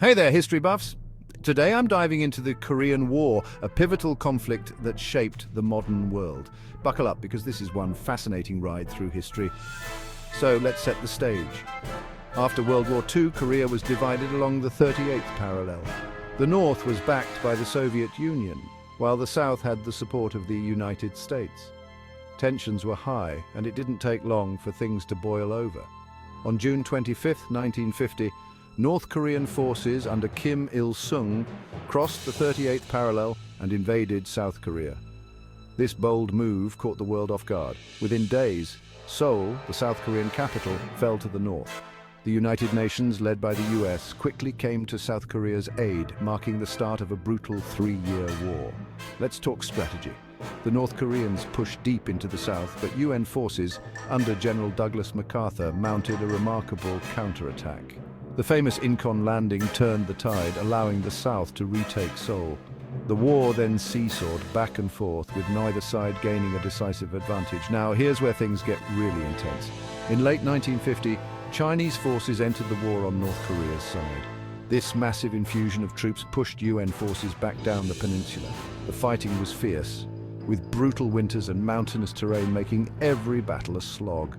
Hey there, history buffs! Today I'm diving into the Korean War, a pivotal conflict that shaped the modern world. Buckle up because this is one fascinating ride through history. So let's set the stage. After World War II, Korea was divided along the 38th parallel. The North was backed by the Soviet Union, while the South had the support of the United States. Tensions were high, and it didn't take long for things to boil over. On June 25, 1950, North Korean forces under Kim Il-sung crossed the 38th parallel and invaded South Korea. This bold move caught the world off guard. Within days, Seoul, the South Korean capital, fell to the north. The United Nations, led by the US, quickly came to South Korea's aid, marking the start of a brutal three-year war. Let's talk strategy. The North Koreans pushed deep into the south, but UN forces, under General Douglas MacArthur, mounted a remarkable counterattack. The famous Incheon landing turned the tide, allowing the South to retake Seoul. The war then seesawed back and forth, with neither side gaining a decisive advantage. Now, here's where things get really intense. In late 1950, Chinese forces entered the war on North Korea's side. This massive infusion of troops pushed UN forces back down the peninsula. The fighting was fierce, with brutal winters and mountainous terrain making every battle a slog.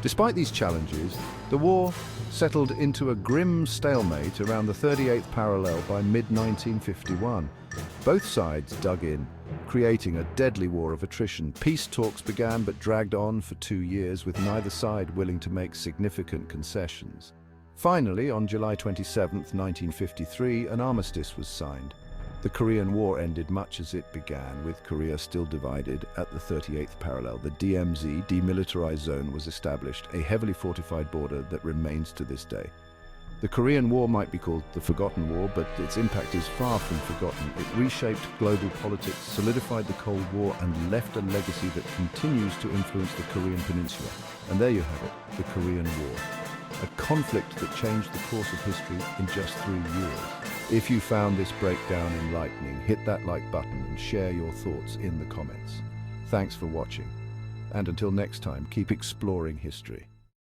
Despite these challenges, the war settled into a grim stalemate around the 38th parallel by mid-1951. Both sides dug in, creating a deadly war of attrition. Peace talks began but dragged on for 2 years, with neither side willing to make significant concessions. Finally, on July 27, 1953, an armistice was signed. The Korean War ended much as it began, with Korea still divided at the 38th parallel. The DMZ, Demilitarized Zone, was established, a heavily fortified border that remains to this day. The Korean War might be called the Forgotten War, but its impact is far from forgotten. It reshaped global politics, solidified the Cold War, and left a legacy that continues to influence the Korean Peninsula. And there you have it, the Korean War. A conflict that changed the course of history in just 3 years. If you found this breakdown enlightening, hit that like button and share your thoughts in the comments. Thanks for watching. And until next time, keep exploring history.